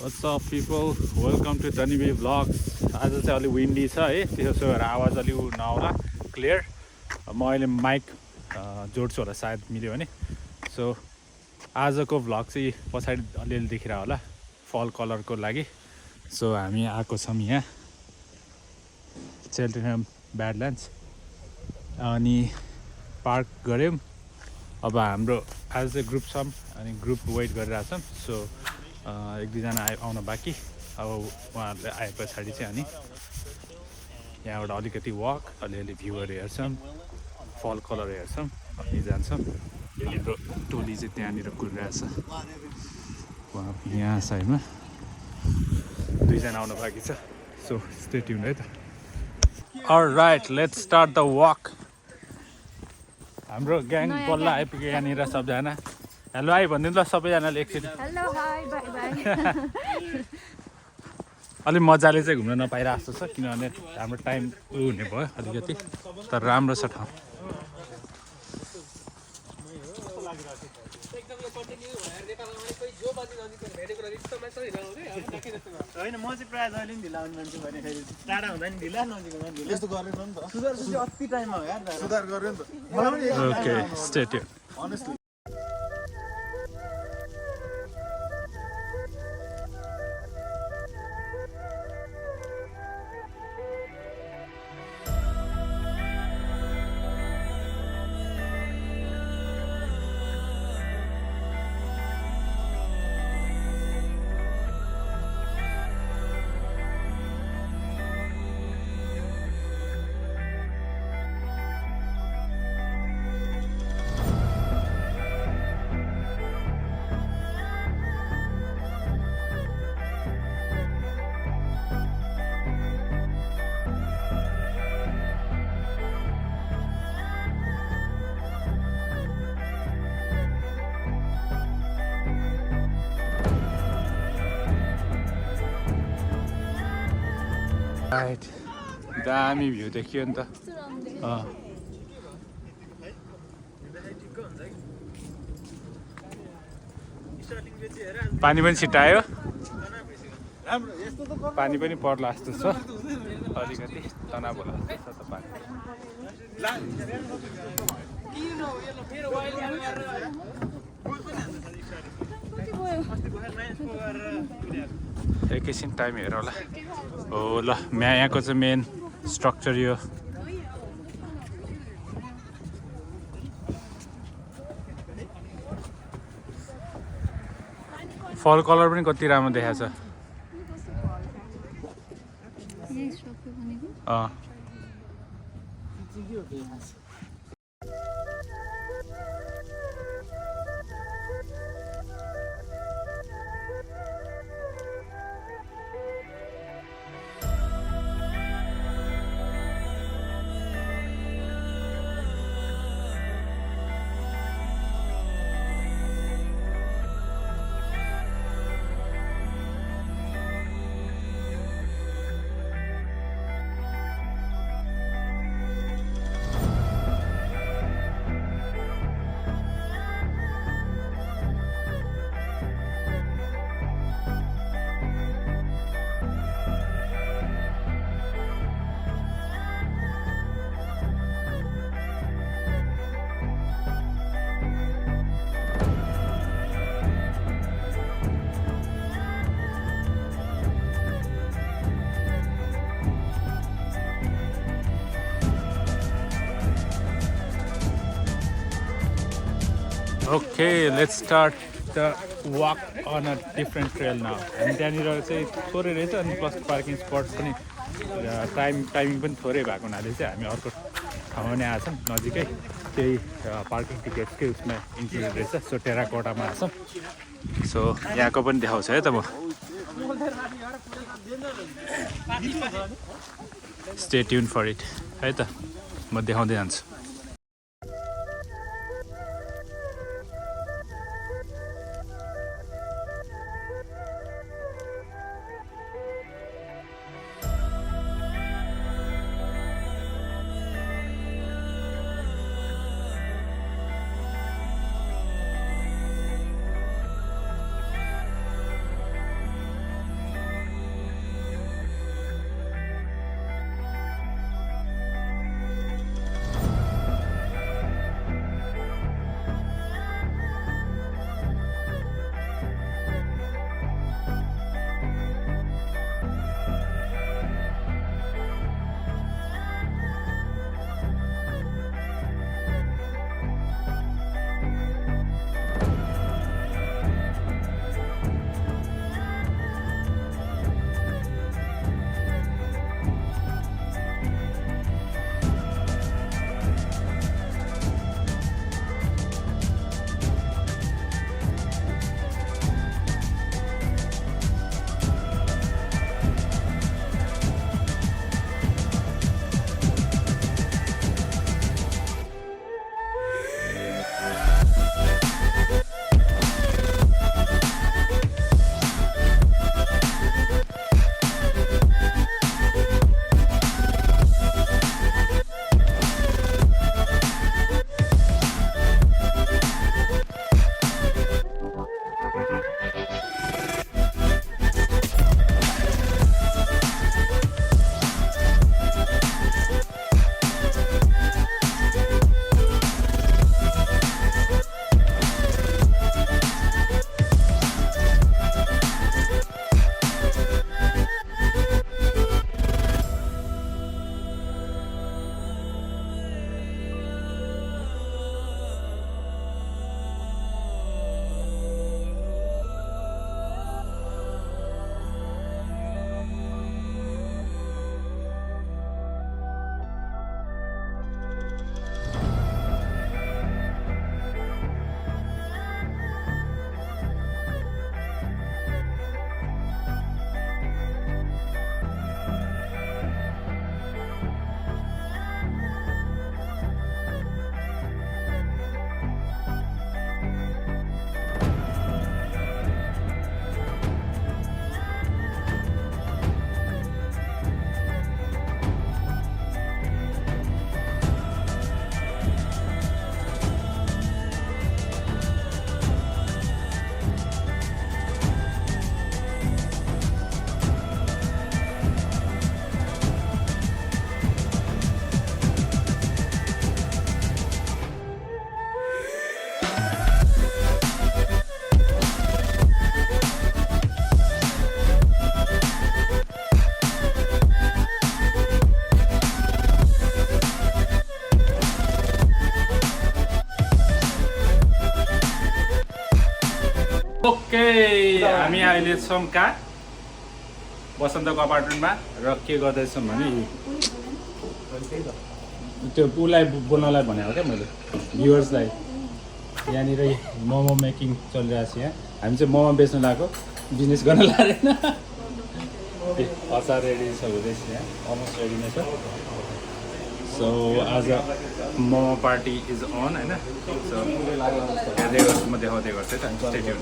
What's up people? Welcome to Tanibi Vlogs. आज चाहिँ अलि विन्डी छ है, त्यसो भएर आवाज अलि नआउला क्लियर. म अहिले माइक जोड्छु होला, सायद मिल्यो भने. सो आजको भ्लग चाहिँ पछाडि अलिअलि देखिरा होला फल कलरको लागि. सो हामी आएको छौँ यहाँ Cheltenham Badlands अनि पार्क गऱ्यौँ. अब हाम्रो आज चाहिँ ग्रुप छौँ अनि ग्रुप वेट गरिरहेछौँ. सो एक दुईजना आउन बाँकी. अब उहाँहरूले आए पछाडि चाहिँ अनि यहाँबाट अलिकति वक, अलिअलि भ्यूहरू हेर्छौँ, फल कलर हेर्छौँ अनि जान्छौँ. हाम्रो टोली चाहिँ त्यहाँनिर कुदिरहेछ. यहाँ साइडमा दुईजना आउन बाँकी छ. सो स्टे ट्युन्ड है त. Alright, let's start the walk. हाम्रो ग्याङ बल्ल आइपुग्यो यहाँनिर सबजना. हेलो हाई भनिदिनु ल सबैजनाले एकचोटि. Hello hi by by. अलिक मजाले चाहिँ घुम्न नपाइरहेको जस्तो छ किनभने हाम्रो टाइम हुने भयो अलिकति, तर राम्रो छ ठाउँ. होइन म चाहिँ प्रायः जहिले पनि ढिला आउने मान्छे भने फेरि टाढा हुँदा नि ढिला नजिकमा ढिला यस्तो गरेन नि त. सुधार अति टाइममा हो यार, सुधार गर्यो नि त. Okay, stay tuned. Honestly right, दामी भ्यू देखियो नि त. पानी पनि छिटायो, पानी पनि पर्ला जस्तो छ. अलिकति तनाव होला जस्तो छ त पानी. एकैछिन टाइम हेर होला. हो ल, यहाँको चाहिँ मेन स्ट्रक्चर यो. फल कलर पनि कति राम्रो देखाएको छ. Okay, let's start the walk on a different trail now. हामी त्यहाँनिर चाहिँ थोरै रहेछ अनि प्लस पार्किङ स्पट पनि टाइमिङ पनि थोरै भएको हुनाले चाहिँ हामी अर्को ठाउँमा नै आएछौँ नजिकै. त्यही पार्किङ टिकटकै उसमा इन्क्लुडेड रहेछ. सो टेराकोटामा आएछौँ. सो यहाँको पनि देखाउँछ है त म. स्टे ट्युन फर इट है त, म देखाउँदै जान्छु. ओके हामी अहिले छौँ कहाँ बसन्तको अपार्टमेन्टमा र के गर्दैछौँ भने त्यो उसलाई बोल्नलाई भनेको क्या मैले भ्युवर्सलाई यहाँनिर मोमो मेकिङ चलिरहेको छ यहाँ हामी चाहिँ मोमो बेच्न लगाएको बिजनेस गर्न लागेन अचार रेडी छ हुँदैछ यहाँ अलमोस्ट रेडी नै छ सो आज मोमो पार्टी इज अन होइन सो हेर्दै गर्छु म देखाउँदै गर्छु है त स्टेडियम